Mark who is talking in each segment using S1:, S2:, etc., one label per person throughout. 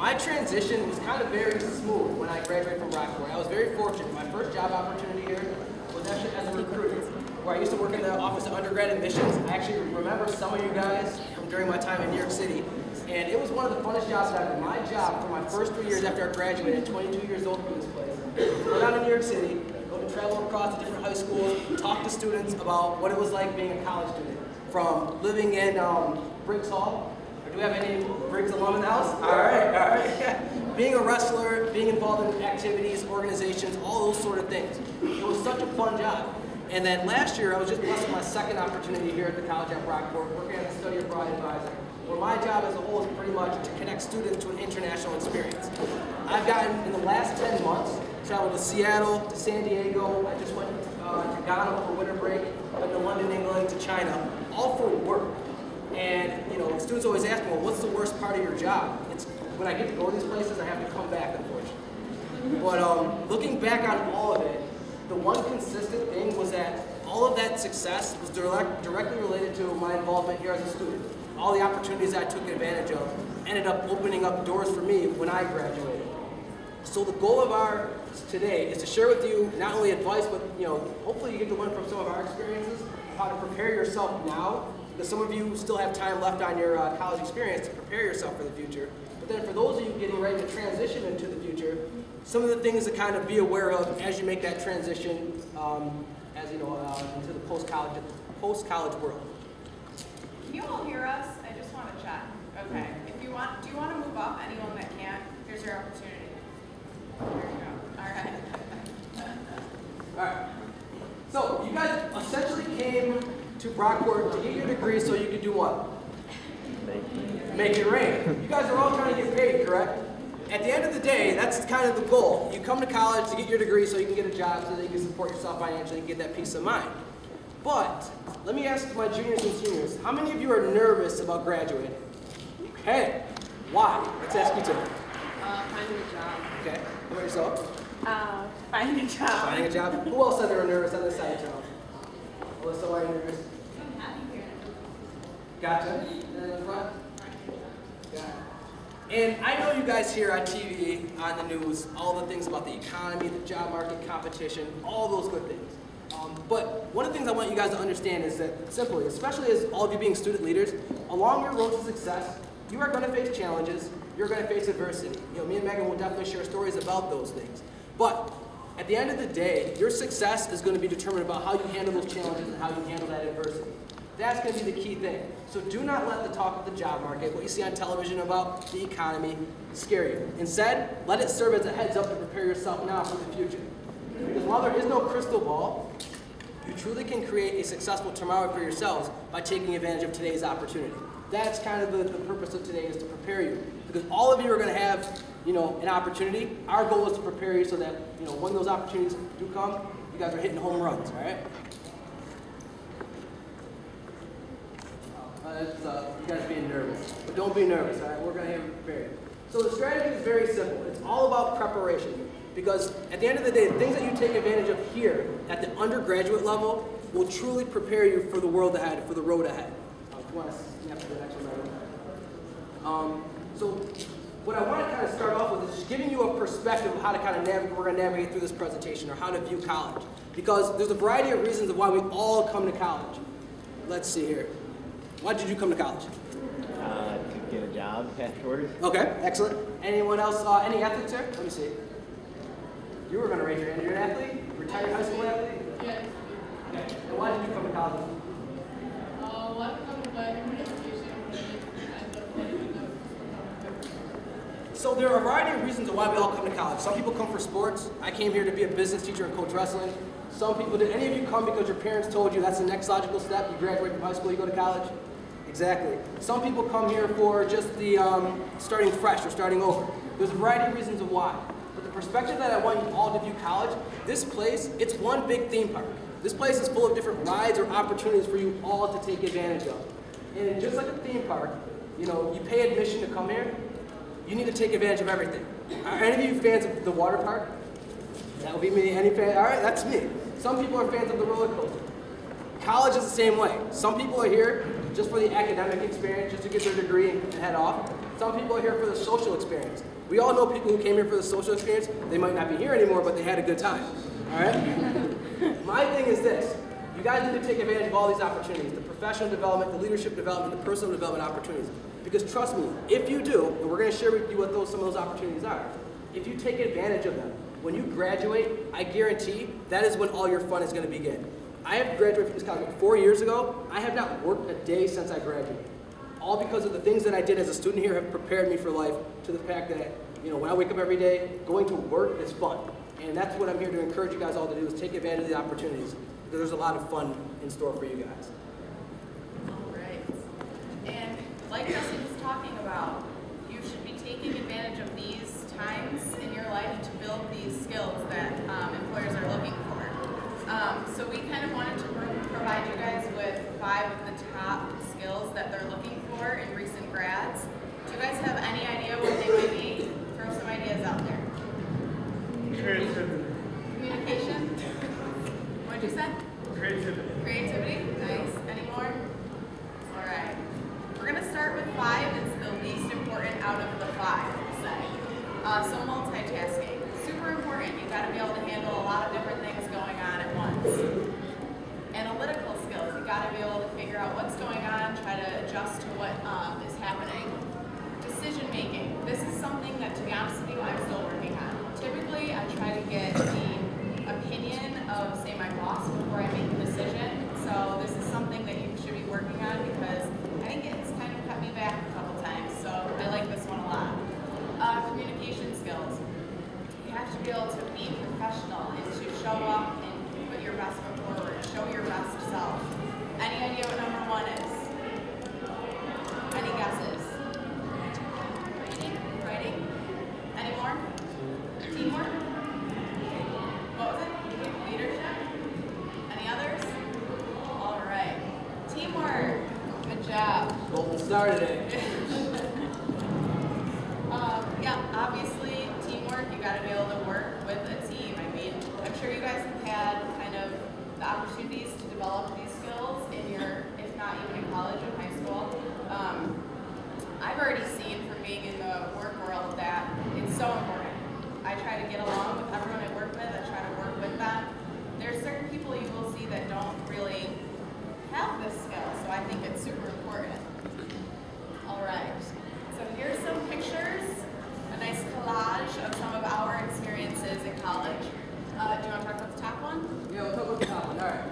S1: my transition was kind of very smooth when I graduated from Brockport. I was very fortunate. My first job opportunity here was actually as a recruiter, where I used to work in the Office of Undergrad Admissions. I actually remember some of you guys from during my time in New York City, and it was one of the funnest jobs that I had. My job for my first 3 years after I graduated, 22 years old from this place, go down to New York City, go to travel across to different high schools, talk to students about what it was like being a college student, from living in Briggs Hall. Do we have any Briggs alum in the house? All right. Being a wrestler, being involved in activities, organizations, all those sort of things. It was such a fun job. And then last year, I was just blessed with my second opportunity here at the college at Brockport, working as a study abroad advisor, where my job as a whole is pretty much to connect students to an international experience. I've gotten, in the last 10 months, traveled to Seattle, to San Diego. I just went to Ghana for winter break, went to London, England, to China, all for work. And you know, students always ask me, well, what's the worst part of your job? It's when I get to go to these places, I have to come back, unfortunately. But looking back on all of it, the one consistent thing was that all of that success was directly related to my involvement here as a student. All the opportunities I took advantage of ended up opening up doors for me when I graduated. So the goal of ours today is to share with you not only advice, but hopefully you get to learn from some of our experiences, how to prepare yourself now, because some of you still have time left on your college experience to prepare yourself for the future. But then for those of you getting ready to transition into the future, some of the things to kind of be aware of as you make that transition, into the post-college world.
S2: Can you all hear us? I just want to check. Okay. If you want, do you want to move up? Anyone that can't, here's your opportunity. There you go. All right.
S1: All right. So you guys essentially came to Brockport to get your degree so you could do what? Make it rain. You guys are all trying to get paid, correct? At the end of the day, that's kind of the goal. You come to college to get your degree so you can get a job, so that you can support yourself financially and get that peace of mind. But let me ask my juniors and seniors, how many of you are nervous about graduating? Okay. Why? Let's ask you two.
S3: Finding a job.
S1: Okay. How about yourself?
S3: Finding a job.
S1: Finding a job. Who else said they were nervous on this side of town? Alyssa, why are you nervous?
S3: I'm happy here.
S1: Gotcha. And then in the front? Got it. And I know you guys hear on TV, on the news, all the things about the economy, the job market, competition, all those good things. But one of the things I want you guys to understand is that simply, especially as all of you being student leaders, along your road to success, you are going to face challenges, you're going to face adversity. Me and Megan will definitely share stories about those things. But at the end of the day, your success is going to be determined about how you handle those challenges and how you handle that adversity. That's going to be the key thing. So do not let the talk of the job market, what you see on television about the economy, scare you. Instead, let it serve as a heads up to prepare yourself now for the future. Because while there is no crystal ball, you truly can create a successful tomorrow for yourselves by taking advantage of today's opportunity. That's kind of the purpose of today, is to prepare you. Because all of you are going to have, an opportunity. Our goal is to prepare you so that, when those opportunities do come, you guys are hitting home runs, all right? You guys being nervous. But don't be nervous, all right? We're going to have you prepared. So the strategy is very simple. It's all about preparation. Because at the end of the day, the things that you take advantage of here at the undergraduate level will truly prepare you for the world ahead, for the road ahead. If you want to snap to the next one. So what I want to kind of start off with is just giving you a perspective of how to kind of we're going to navigate through this presentation, or how to view college. Because there's a variety of reasons of why we all come to college. Let's see here. Why did you come to college?
S4: To get a job afterwards.
S1: Okay, excellent. Anyone else? Any athletes here? Let me see. You were going to raise your hand. You're an athlete? Retired high school athlete?
S3: Yes.
S1: Okay. And why did you come to college?
S3: I want to come to my education and
S1: So there are a variety of reasons why we all come to college. Some people come for sports. I came here to be a business teacher and coach wrestling. Some people, did any of you come because your parents told you that's the next logical step? You graduate from high school, you go to college? Exactly. Some people come here for just the starting fresh or starting over. There's a variety of reasons of why. But the perspective that I want you all to view college, this place, it's one big theme park. This place is full of different rides or opportunities for you all to take advantage of. And just like a theme park, you pay admission to come here, you need to take advantage of everything. Are any of you fans of the water park? That would be me. Any fan? All right, that's me. Some people are fans of the roller coaster. College is the same way. Some people are here just for the academic experience, just to get their degree and head off. Some people are here for the social experience. We all know people who came here for the social experience. They might not be here anymore, but they had a good time. All right? My thing is this. You guys need to take advantage of all these opportunities, the professional development, the leadership development, the personal development opportunities. Because trust me, if you do, and we're going to share with you what some of those opportunities are, if you take advantage of them, when you graduate, I guarantee that is when all your fun is going to begin. I have graduated from this college 4 years ago. I have not worked a day since I graduated. All because of the things that I did as a student here have prepared me for life, to the fact that, when I wake up every day, going to work is fun. And that's what I'm here to encourage you guys all to do, is take advantage of the opportunities. Because there's a lot of fun in store for you guys.
S2: All right. And like Justin was talking about, you should be taking advantage of these times in your life to build these skills that employers are looking for. So we kind of wanted to provide you guys with 5 of the top skills that they're looking for in recent grads. Do you guys have any idea what they might be? Throw some ideas out there.
S5: Creativity.
S2: Communication? What'd you say?
S5: Creativity.
S2: Creativity? Nice. Any more? All right. We're going to start with 5. It's the least important out of the 5, say. So multitasking. Super important. You've got to be able to handle a lot of different things going on at once. Analytical skills. You've got to be able to figure out what's going on, try to adjust to what is happening. Decision making. This is something that, to be honest with you, I'm still working on. Typically, I try to get the opinion of, say, my boss before I make a decision. So this is something that you should be working on, because I think it's kind of cut me back a couple times. So I like this one a lot. Communication skills. You have to be able to be professional and to show up and put your best foot forward, show your best self. Any idea what number 1 is? Any guesses? Writing? Any more? Teamwork? What was it? Leadership? Any others? All right. Teamwork. Good job.
S1: Golden star today.
S2: Yeah, obviously, teamwork, you got to be able to work with a team. I mean, I'm sure you guys have had kind of the opportunities to develop these skills in your, if not even in college and high school. I've already seen from being in the work world that it's so important. I try to get along with everyone I work with. I try to work with them. There's certain people you will see that don't really have this skill, so I think it's super important. All right, so here's some pictures, a nice collage of some of our experiences in college. Do you want to talk about the top one?
S1: Yeah, we'll talk about the top one. All right.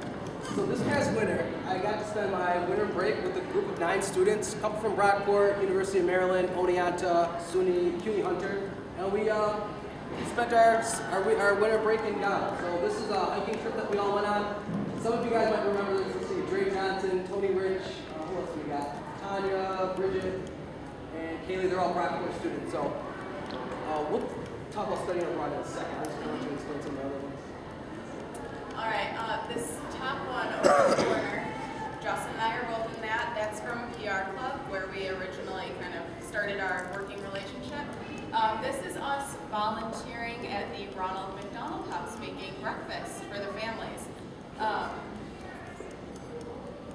S1: So this past winter, I got to spend my winter break with a group of 9 students, a couple from Brockport, University of Maryland, Oneonta, SUNY, CUNY Hunter, and we spent our winter break in Ghana. So this is a hiking trip that we all went on. Some of you guys might remember this. Let's see, Dre Johnson, Tony Rich, who else we got? Tanya, Bridget, and Kaylee. They're all Brockport students. So we'll talk about studying abroad in a second. I just want to explain some of the other ones.
S2: All right, this top one over the corner, Justin and I are both in that. That's from PR Club, where we originally kind of started our working relationship. This is us volunteering at the Ronald McDonald House, making breakfast for the families.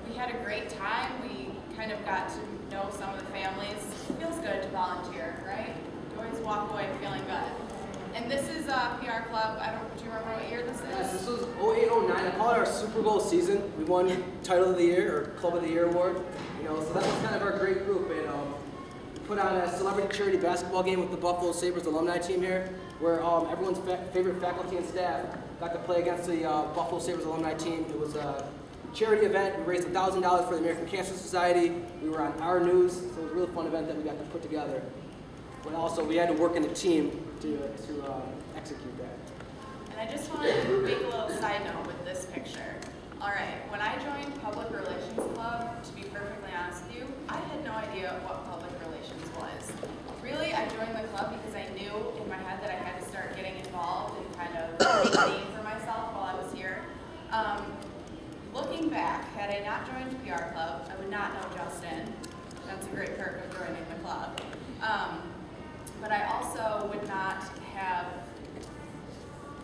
S2: We had a great time. We kind of got to know some of the families. It feels good to volunteer, right? You always walk away feeling good. And this is PR Club. Do you remember what year this is?
S1: Yes, this was 08-09. I call it our Super Bowl season. We won Title of the Year or Club of the Year award. So that was kind of our great group. And we put on a celebrity charity basketball game with the Buffalo Sabres alumni team here, where everyone's favorite faculty and staff got to play against the Buffalo Sabres alumni team. It was a charity event. We raised $1,000 for the American Cancer Society. We were on our news, so it was a really fun event that we got to put together. But also, we had to work in a team to execute that.
S2: And I just want to make a little side note with this picture. All right, when I joined Public Relations Club, to be perfectly honest with you, I had no idea what public relations was. Really, I joined the club because I knew in my head that I had to start getting involved and kind of make a name for myself while I was here. Looking back, had I not joined PR Club, I would not know Justin. That's a great perk of joining the club. But I also would not have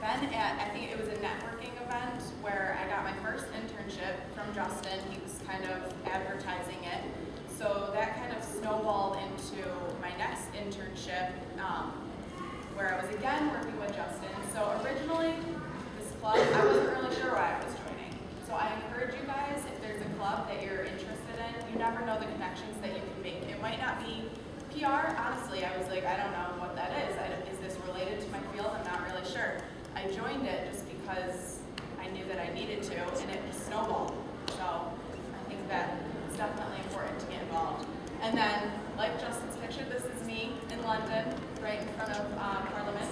S2: been at, I think it was a networking event where I got my first internship from Justin. He was kind of advertising it. So that kind of snowballed into my next internship, where I was again working with Justin. So originally, this club, I wasn't really sure why I was joining. So I encourage you guys, if there's a club that you're interested in, you never know the connections that you can make. It might not be PR. Honestly, I was like, I don't know what that is. Is this related to my field? I'm not really sure. I joined it just because I knew that I needed to, and it just snowballed. So I think that it's definitely important to get involved. And then, like Justin's picture, this is me in London, right in front of Parliament.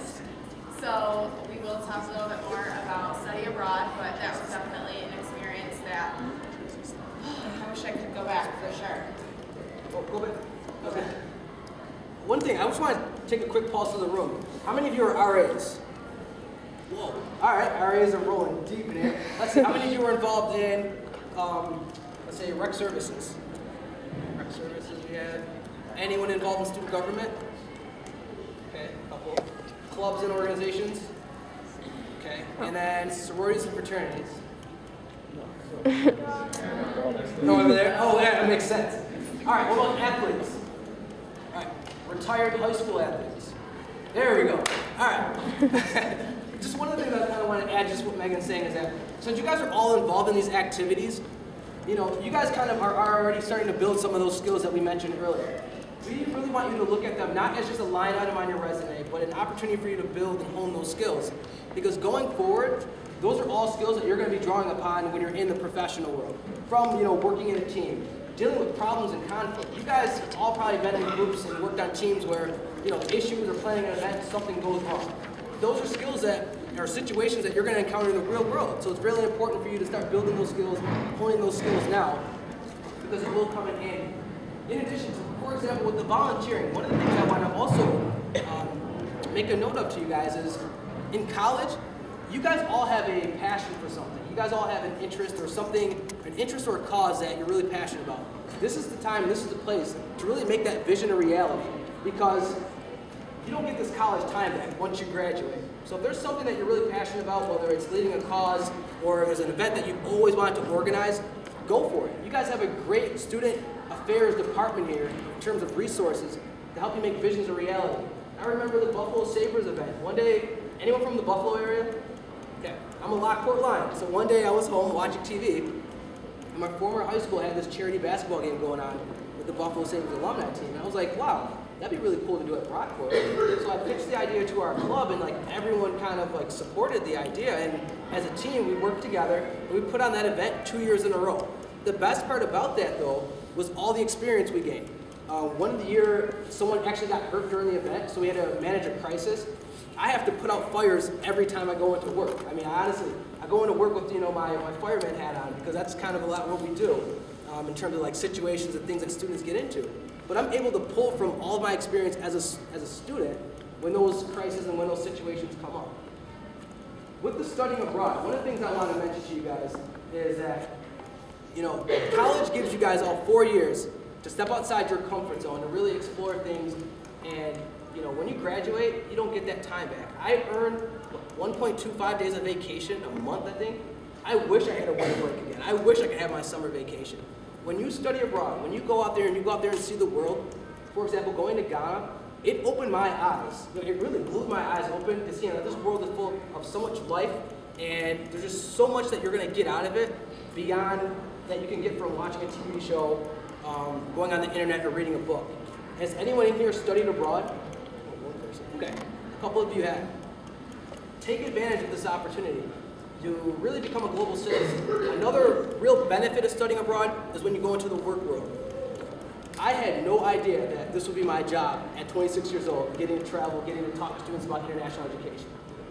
S2: So we will talk a little bit more about study abroad, but that was definitely an experience that I wish I could go back for sure.
S1: Oh, go back.
S2: Okay.
S1: One thing, I just want to take a quick pulse of the room. How many of you are RAs? Whoa. All right, RAs are rolling deep in here. Let's see, how many of you are involved in, let's say, rec services? Rec services we have. Anyone involved in student government? Okay, a couple. Clubs and organizations? Okay, and then sororities and fraternities? No, over there? Oh, yeah, that makes sense. All right, what about athletes? All right, retired high school athletes. There we go. All right. Just one of the things I kind of want to add, just what Megan's saying, is that since you guys are all involved in these activities, you know, you guys kind of are already starting to build some of those skills that we mentioned earlier. We really want you to look at them not as just a line item on your resume, but an opportunity for you to build and hone those skills. Because going forward, those are all skills that you're going to be drawing upon when you're in the professional world. From, you know, working in a team, dealing with problems and conflict. You guys have all probably been in groups and worked on teams where, you know, issues or planning an event, something goes wrong. Those are skills that are situations that you're going to encounter in the real world. So it's really important for you to start building those skills, honing those skills now, because it will come in handy. In addition to, for example, with the volunteering, one of the things I want to also make a note of to you guys is, in college, you guys all have a passion for something. You guys all have an interest or something, an interest or a cause that you're really passionate about. This is the time, this is the place to really make that vision a reality, because you don't get this college time back once you graduate. So if there's something that you're really passionate about, whether it's leading a cause or there's an event that you've always wanted to organize, go for it. You guys have a great student affairs department here in terms of resources to help you make visions a reality. I remember the Buffalo Sabres event. One day, anyone from the Buffalo area? Okay, I'm a Brockport Lion. So one day I was home watching TV, and my former high school had this charity basketball game going on with the Buffalo Sabres alumni team. And I was like, wow, that'd be really cool to do at Brockport. So I pitched the idea to our club, and like everyone kind of like supported the idea. And as a team, we worked together, and we put on that event 2 years in a row. The best part about that, though, was all the experience we gained. One year, someone actually got hurt during the event, so we had to manage a crisis. I have to put out fires every time I go into work. I mean, honestly, I go into work with, you know, my fireman hat on, because that's kind of a lot what we do in terms of like situations and things that students get into. But I'm able to pull from all of my experience as a student when those crises and when those situations come up. With the studying abroad, one of the things I want to mention to you guys is that, you know, college gives you guys all 4 years to step outside your comfort zone, to really explore things, and, you know, when you graduate, you don't get that time back. I earned 1.25 days of vacation a month, I think. I wish I had a winter break again. I wish I could have my summer vacation. When you study abroad, when you go out there and see the world, for example, going to Ghana, it opened my eyes. You know, it really blew my eyes open to see that this world is full of so much life, and there's just so much that you're going to get out of it beyond that you can get from watching a TV show, going on the internet, or reading a book. Has anyone in here studied abroad? Oh, one person. Okay, a couple of you have. Take advantage of this opportunity. You really become a global citizen. Another real benefit of studying abroad is when you go into the work world. I had no idea that this would be my job at 26 years old, getting to travel, getting to talk to students about international education.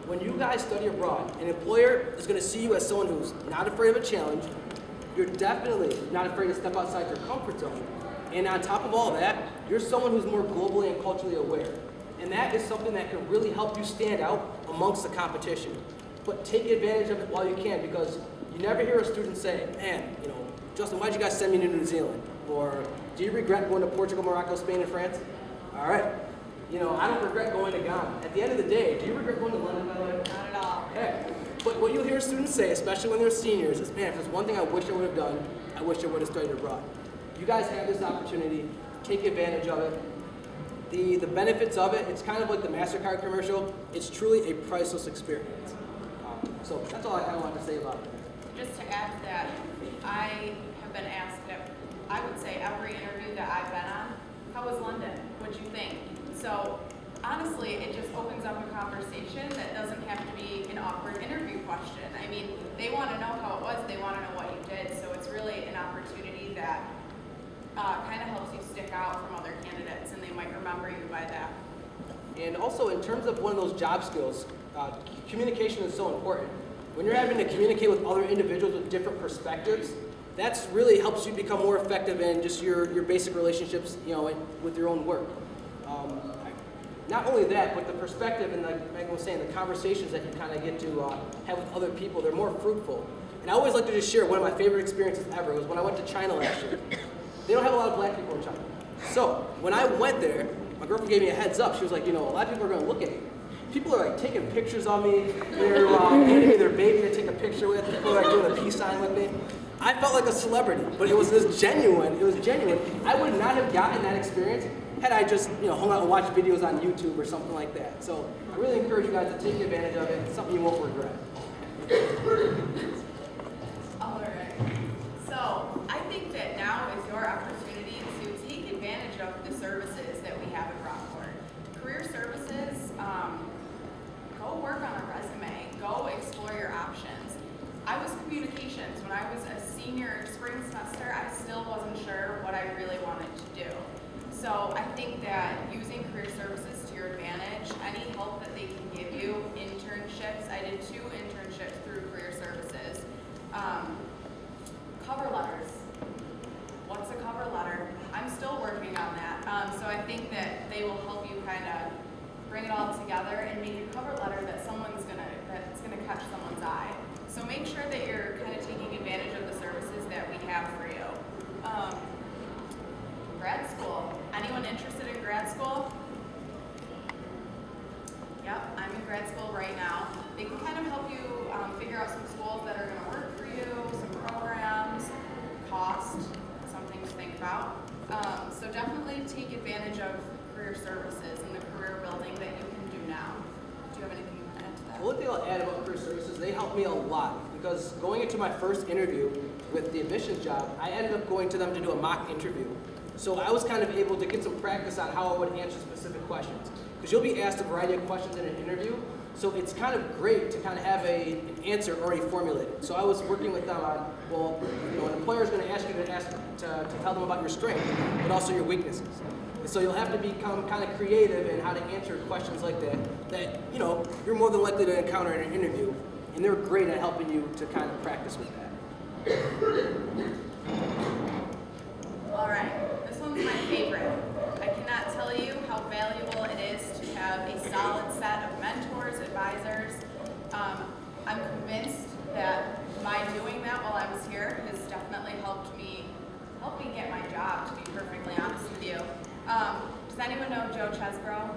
S1: When you guys study abroad, an employer is going to see you as someone who's not afraid of a challenge. You're definitely not afraid to step outside your comfort zone. And on top of all that, you're someone who's more globally and culturally aware. And that is something that can really help you stand out amongst the competition. But take advantage of it while you can, because you never hear a student say, man, you know, Justin, why'd you guys send me to New Zealand? Or, do you regret going to Portugal, Morocco, Spain, and France? All right. You know, I don't regret going to Ghana. At the end of the day, do you regret going to London, by the way?
S2: Not at all.
S1: Okay. But what you'll hear students say, especially when they're seniors, is, man, if there's one thing I wish I would have done, I wish I would have studied abroad. You guys have this opportunity. Take advantage of it. the benefits of it, it's kind of like the MasterCard commercial. It's truly a priceless experience. So that's all I kind of wanted to say about it.
S2: Just to add to that, I have been asked at, I would say, every interview that I've been on, how was London? What'd you think? So honestly, it just opens up a conversation that doesn't have to be an awkward interview question. I mean, they want to know how it was, they want to know what you did, so it's really an opportunity that kind of helps you stick out from other candidates, and they might remember you by that.
S1: And also, in terms of one of those job skills, communication is so important. When you're having to communicate with other individuals with different perspectives, that's really helps you become more effective in just your basic relationships, with your own work. Not only that, but the perspective and, like Megan was saying, the conversations that you kind of get to have with other people, they're more fruitful. And I always like to just share one of my favorite experiences ever was when I went to China last year. They don't have a lot of black people in China. So when I went there, my girlfriend gave me a heads up. She was like, a lot of people are going to look at you. People are like taking pictures of me. They're handing me their baby to take a picture with. People are like doing a peace sign with me. I felt like a celebrity, but it was genuine. It was genuine. I would not have gotten that experience had I just hung out and watched videos on YouTube or something like that. So I really encourage you guys to take advantage of it. It's something you won't regret.
S2: All right. So I think that now is your opportunity to take advantage of the services that we have at Brockport. Career services, go work on a resume, go explore your options. I was communications. When I was a senior spring semester, I still wasn't sure what I really wanted to do. So I think that using career services to your advantage, any help that they can give you, internships, I did 2 internships through career services. Cover letters. What's a cover letter? I'm still working on that. So I think that they will help you kind of bring it all together and make a cover letter that's gonna catch someone's eye. So make sure that you're kind of taking advantage of the services that we have for you. Grad school. Anyone interested in grad school? Yep, I'm in grad school right now. They can kind of help you figure out some schools that are going to work for you, some programs, cost, something to think about. So definitely take advantage of career services and the career building that you can do now. Do you have anything you want to add to that?
S1: The only thing I'll add about career services, they helped me a lot because going into my first interview with the admissions job, I ended up going to them to do a mock interview. So I was kind of able to get some practice on how I would answer specific questions. Because you'll be asked a variety of questions in an interview, so it's kind of great to kind of have an answer already formulated. So I was working with them on, an employer is going to ask you to tell them about your strengths, but also your weaknesses. And so you'll have to become kind of creative in how to answer questions like that you're more than likely to encounter in an interview, and they're great at helping you to kind of practice with that.
S2: All right, this one's my favorite. I cannot tell you how valuable it is to have a solid set of mentors, advisors. I'm convinced that my doing that while I was here has definitely helped me get my job, to be perfectly honest with you. Does anyone know Joe Chesbro?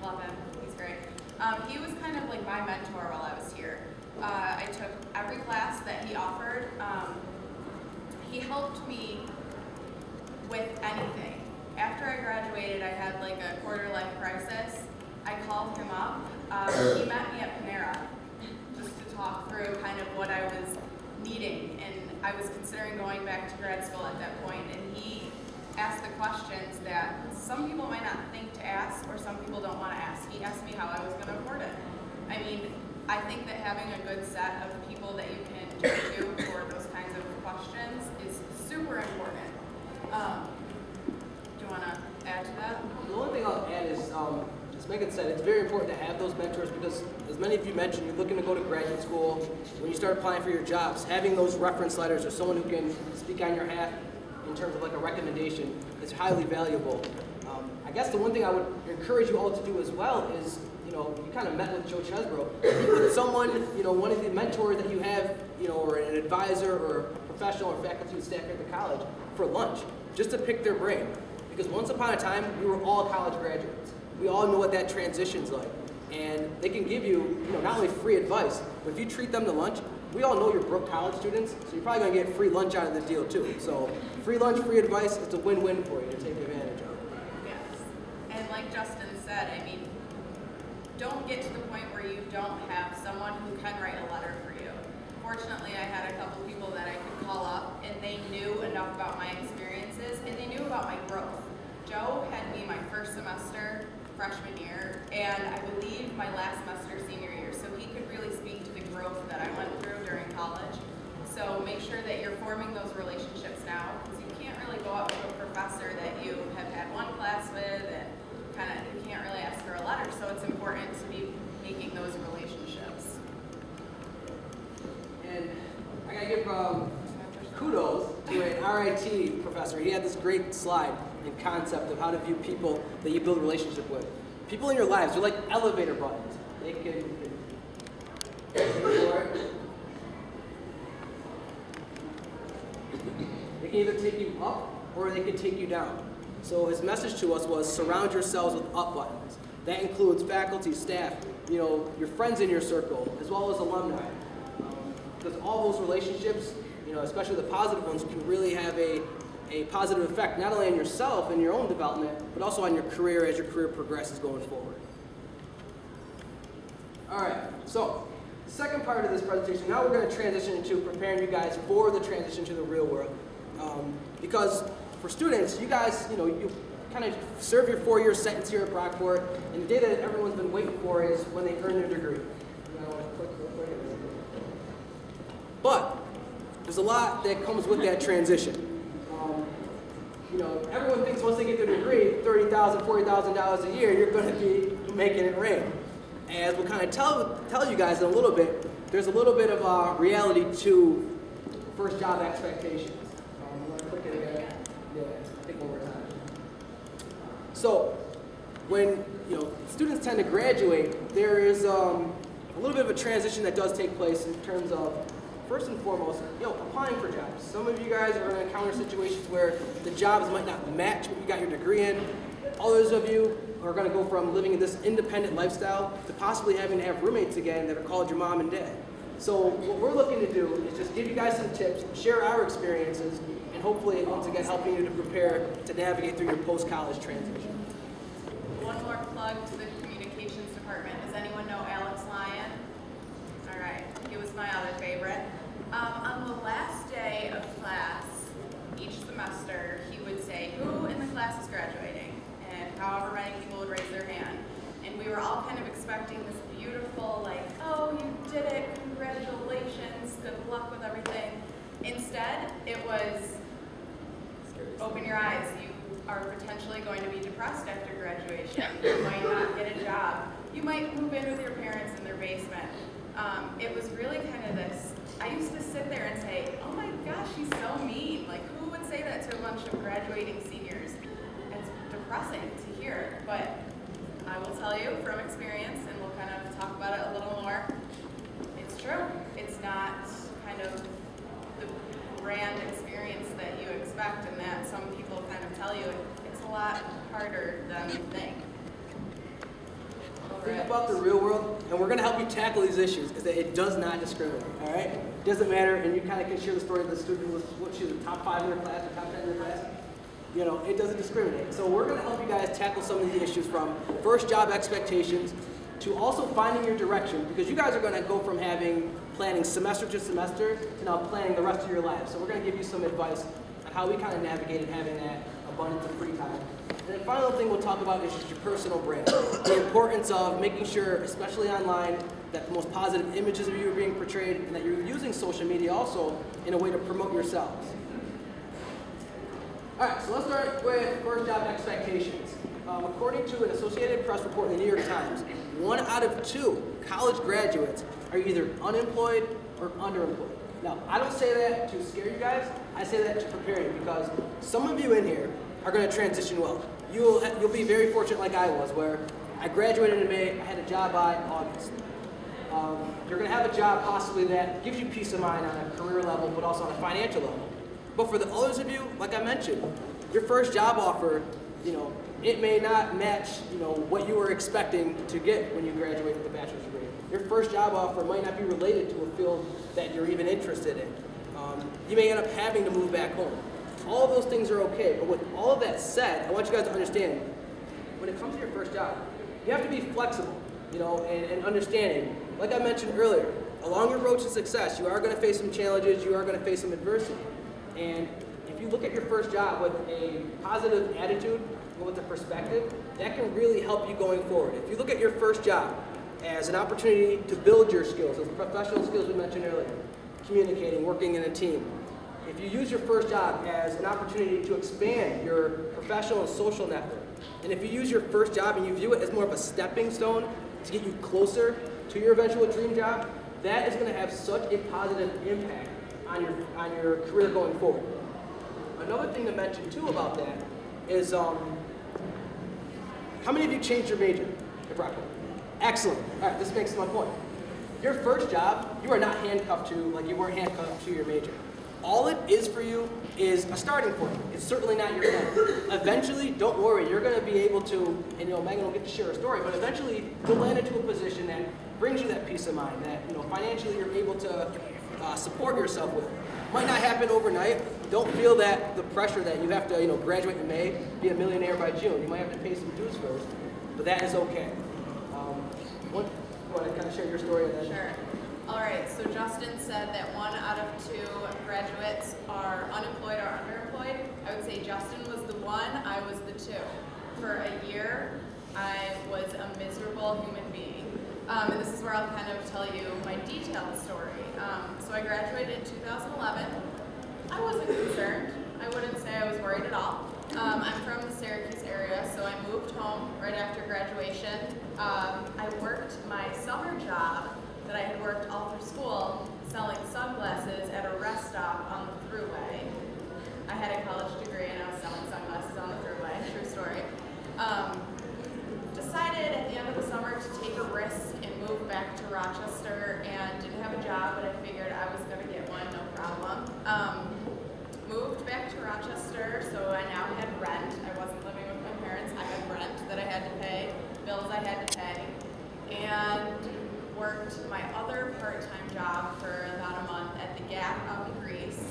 S2: Love him, he's great. He was kind of like my mentor while I was here. I took every class that he offered. He helped me with anything. After I graduated, I had like a quarter-life crisis. I called him up. He met me at Panera just to talk through kind of what I was needing, and I was considering going back to grad school at that point, and he asked the questions that some people might not think to ask or some people don't want to ask. He asked me how I was going to afford it. I mean, I think that having a good set of people that you can turn to for those kinds of questions is super important. Do you want to add to that?
S1: The only thing I'll add is, as Megan said, it's very important to have those mentors because, as many of you mentioned, you're looking to go to graduate school. When you start applying for your jobs, having those reference letters or someone who can speak on your behalf in terms of like a recommendation is highly valuable. I guess the one thing I would encourage you all to do as well is, you kind of met with Joe Chesbro. With someone, one of the mentors that you have, or an advisor or a professional or faculty and staff here at the college for lunch, just to pick their brain. Because once upon a time, we were all college graduates. We all know what that transition's like. And they can give you, not only free advice, but if you treat them to lunch, we all know you're broke college students, so you're probably gonna get free lunch out of the deal too. So free lunch, free advice, it's a win-win for you to take advantage of.
S2: Yes. And like Justin said, I mean, don't get to the point where you don't have someone who can write a letter for you. Fortunately, I had a couple people that I could call up, and they knew enough about my experiences, and they knew about my growth. Joe had me my first semester, freshman year, and I believe my last semester, senior year, so he could really speak to the growth that I went through during college. So make sure that you're forming those relationships now, because you can't really go up to a professor that you have had one class with, and you can't really ask for a letter, so it's important to be making those relationships.
S1: And I gotta give kudos to an RIT professor. He had this great slide and concept of how to view people that you build a relationship with. People in your lives are like elevator buttons. They can either take you up or they can take you down. So his message to us was surround yourselves with up buttons. That includes faculty, staff, your friends in your circle, as well as alumni. Because all those relationships, especially the positive ones, can really have a positive effect, not only on yourself and your own development, but also on your career as your career progresses going forward. All right, so the second part of this presentation, now we're going to transition into preparing you guys for the transition to the real world. Because for students, you guys, you kind of serve your 4-year sentence here at Brockport, and the day that everyone's been waiting for is when they earn their degree. But there's a lot that comes with that transition. Everyone thinks once they get their degree, $30,000, $40,000 a year, you're going to be making it rain. As we'll kind of tell you guys in a little bit, there's a little bit of reality to first job expectations. You want to click it again? Yeah, I think one more time. So when students tend to graduate, there is a little bit of a transition that does take place in terms of, first and foremost, applying for jobs. Some of you guys are going to encounter situations where the jobs might not match what you got your degree in. Others of you are going to go from living in this independent lifestyle to possibly having to have roommates again that are called your mom and dad. So what we're looking to do is just give you guys some tips, share our experiences, and hopefully, once again, helping you to prepare to navigate through your post-college transition.
S2: One more plug to the communications department. Does anyone know Alex Lyon? All right, he was my other favorite. On the last day of class, each semester, he would say, who in the class is graduating? And however many people would raise their hand. And we were all kind of expecting this beautiful, oh, you did it, congratulations, good luck with everything. Instead, it was, open your eyes, you are potentially going to be depressed after graduation. You might not get a job. You might move in with your parents in their basement. It was really kind of this, I used to sit there and say, oh my gosh, she's so mean. Who would say that to a bunch of graduating seniors? It's depressing to hear, but I will tell you from experience, and we'll kind of talk about it a little more, it's true. It's not kind of the grand experience that you expect, and that some people kind of tell you it's a lot harder than you think.
S1: Think about the real world, and we're going to help you tackle these issues, is that it does not discriminate, all right? It doesn't matter, and you kind of can share the story of the student who was, she was a top 5 in her class or top 10 in her class. It doesn't discriminate. So we're going to help you guys tackle some of the issues from first job expectations to also finding your direction, because you guys are going to go from planning semester to semester to now planning the rest of your life. So we're going to give you some advice on how we kind of navigated having that abundance of free time. And the final thing we'll talk about is just your personal brand. The importance of making sure, especially online, that the most positive images of you are being portrayed and that you're using social media also in a way to promote yourselves. All right, so let's start with first job expectations. According to an Associated Press report in the New York Times, 1 out of 2 college graduates are either unemployed or underemployed. Now, I don't say that to scare you guys. I say that to prepare you, because some of you in here are going to transition well. You'll be very fortunate like I was, where I graduated in May, I had a job by August. You're going to have a job possibly that gives you peace of mind on a career level, but also on a financial level. But for the others of you, like I mentioned, your first job offer, it may not match, what you were expecting to get when you graduate with a bachelor's degree. Your first job offer might not be related to a field that you're even interested in. You may end up having to move back home. All of those things are okay, but with all of that said, I want you guys to understand, when it comes to your first job, you have to be flexible, and understanding. Like I mentioned earlier, along your road to success, you are going to face some challenges, you are going to face some adversity. And if you look at your first job with a positive attitude, with a perspective, that can really help you going forward. If you look at your first job as an opportunity to build your skills, those professional skills we mentioned earlier, communicating, working in a team. If you use your first job as an opportunity to expand your professional and social network, and if you use your first job and you view it as more of a stepping stone to get you closer to your eventual dream job, that is going to have such a positive impact on your career going forward. Another thing to mention too about that is how many of you changed your major at Brockport? Excellent. All right, this makes my point. Your first job, you are not handcuffed to, like you weren't handcuffed to your major. All it is for you is a starting point. It's certainly not your end. Eventually, don't worry, you're going to be able to, and Megan will get to share her story, but eventually you'll land into a position that brings you that peace of mind, that financially you're able to support yourself with. Might not happen overnight. Don't feel that the pressure that you have to graduate in May, be a millionaire by June. You might have to pay some dues first, but that is okay. You want to kind of share your story? And then...
S2: Sure. All right, so Justin said that 1 out of 2 graduates are unemployed or underemployed. I would say Justin was the 1, I was the 2. For a year, I was a miserable human being. And this is where I'll kind of tell you my detailed story. So I graduated in 2011. I wasn't concerned. I wouldn't say I was worried at all. I'm from the Syracuse area, so I moved home right after graduation. I worked my summer job that I had worked all through school selling sunglasses at a rest stop on the thruway. I had a college degree and I was selling sunglasses on the thruway, true story. Decided at the end of the summer to take a risk and move back to Rochester, and didn't have a job, but I figured I was going to get one, no problem. Moved back to Rochester, so I now had rent. I wasn't living with my parents. I had rent that I had to pay, bills I had to pay, and worked my other part-time job for about a month at the Gap out in Greece.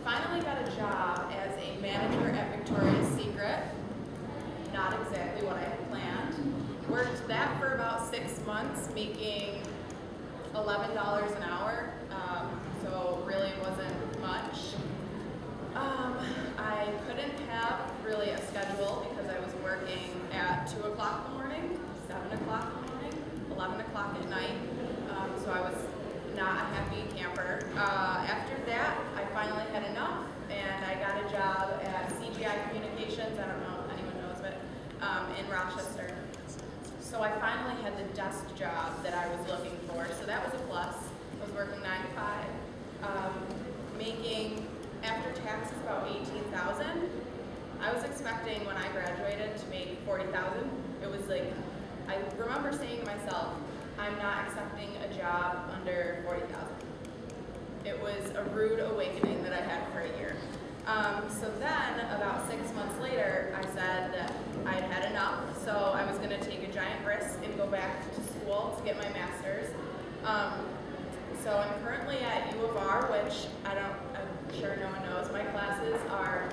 S2: Finally got a job as a manager at Victoria's Secret. Not exactly what I had planned. Worked that for about 6 months, making $11 an hour, so really wasn't much. I couldn't have really a schedule because I was working at 2 o'clock in the morning, 7 o'clock in the morning, 11 o'clock at night, so I was not a happy camper. After that, I finally had enough, and I got a job at CGI Communications. I don't know if anyone knows of it, in Rochester. So I finally had the desk job that I was looking for, so that was a plus. I was working 9 to 5, making after taxes about $18,000. I was expecting when I graduated to make $40,000. It was like, I remember saying to myself, I'm not accepting a job under $40,000. It was a rude awakening that I had for a year. So then, about 6 months later, I said that I'd had enough, so I was going to take a giant risk and go back to school to get my master's. So I'm currently at U of R, which I'm sure no one knows. My classes are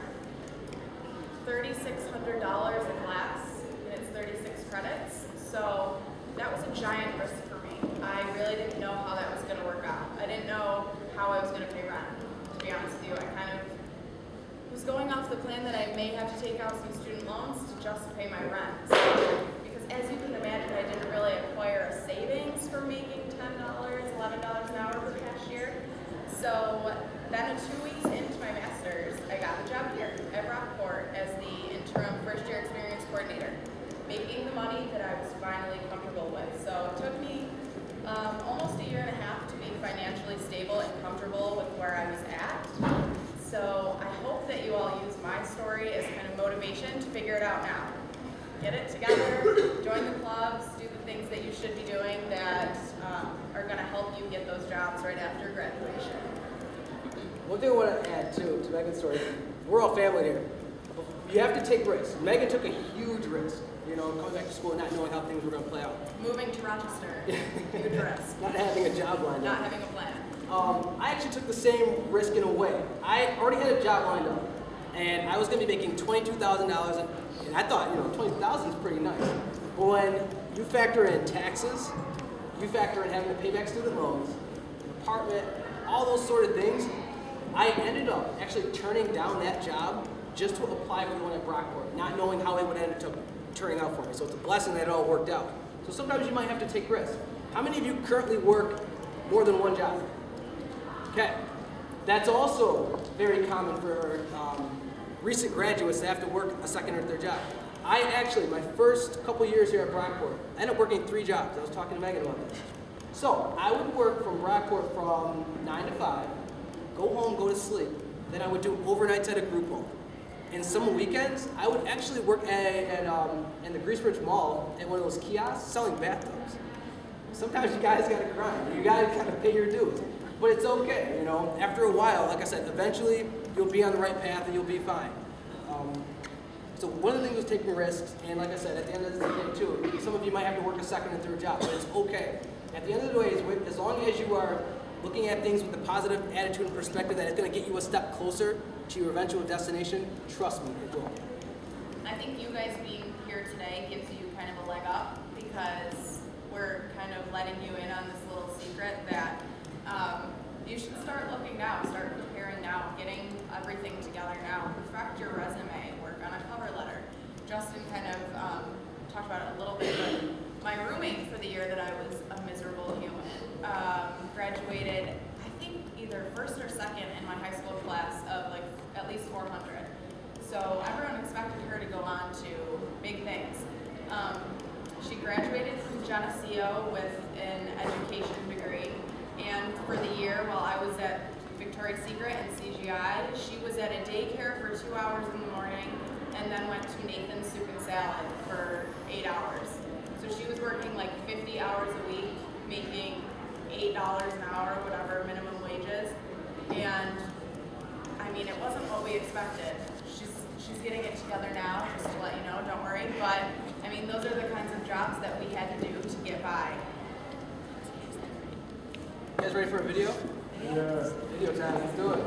S2: $3,600 a class, and it's 36 credits. So that was a giant risk for me. I really didn't know how that was going to work out. I didn't know how I was going to pay rent, to be honest with you. I kind of was going off the plan that I may have to take out some student loans to just pay my rent. Because as you can imagine, I didn't really acquire a savings for making $10, $11 an hour per cashier. So then 2 weeks into my master's, I got a job here at Brockport as the interim first-year experience coordinator, making the money that I was finally comfortable with. So it took me almost a year and a half to be financially stable and comfortable with where I was at. So I hope that you all use my story as kind of motivation to figure it out now. Get it together, join the clubs, do the things that you should be doing that are going to help you get those jobs right after graduation.
S1: One thing I want to add too to Megan's story, we're all family here. You have to take risks. Megan took a huge risk, coming back to school and not knowing how things were going to play out.
S2: Moving to Rochester, huge risk.
S1: Not having a job lined up.
S2: Not having a plan.
S1: I actually took the same risk in a way. I already had a job lined up. and I was going to be making $22,000, and I thought, $20,000 is pretty nice. But when you factor in taxes, you factor in having to pay back student loans, an apartment, all those sort of things, I ended up actually turning down that job just to apply for the one at Brockport, not knowing how it would end up turning out for me. So it's a blessing that it all worked out. So sometimes you might have to take risks. How many of you currently work more than one job? Okay. That's also very common for recent graduates that have to work a second or third job. I actually, my first couple years here at Brockport, I ended up working 3 jobs. I was talking to Megan about this. So I would work from Brockport from 9 to 5, go home, go to sleep. Then I would do overnights at a group home. And some weekends, I would actually work in the Greasebridge Mall at one of those kiosks selling bathtubs. Sometimes you guys gotta grind. You gotta kind of pay your dues. But it's okay, After a while, like I said, eventually you'll be on the right path and you'll be fine. So one of the things was taking risks, and like I said, at the end of the day too, some of you might have to work a second and third job, but it's okay. At the end of the day, as long as you are looking at things with a positive attitude and perspective that it's going to get you a step closer to your eventual destination, trust me, it will.
S2: I think you guys being here today gives you kind of a leg up because we're kind of letting you in on this little secret that you should start looking now, start preparing now, getting everything together now, perfect your resume, work on a cover letter. Justin kind of talked about it a little bit, but my roommate for the year that I was a miserable human graduated, I think either first or second in my high school class of like at least 400. So everyone expected her to go on to big things. She graduated from Geneseo with an education degree, and for the year while I was at Victoria's Secret and CGI, she was at a daycare for 2 hours in the morning and then went to Nathan's Soup and Salad for 8 hours. So she was working like 50 hours a week, making $8 an hour, whatever, minimum wages. And I mean, it wasn't what we expected. She's getting it together now, just to let you know, don't worry. But I mean, those are the kinds of jobs that we had to do to get by.
S1: You guys ready for a video?
S5: Yeah.
S1: Video time, let's do it.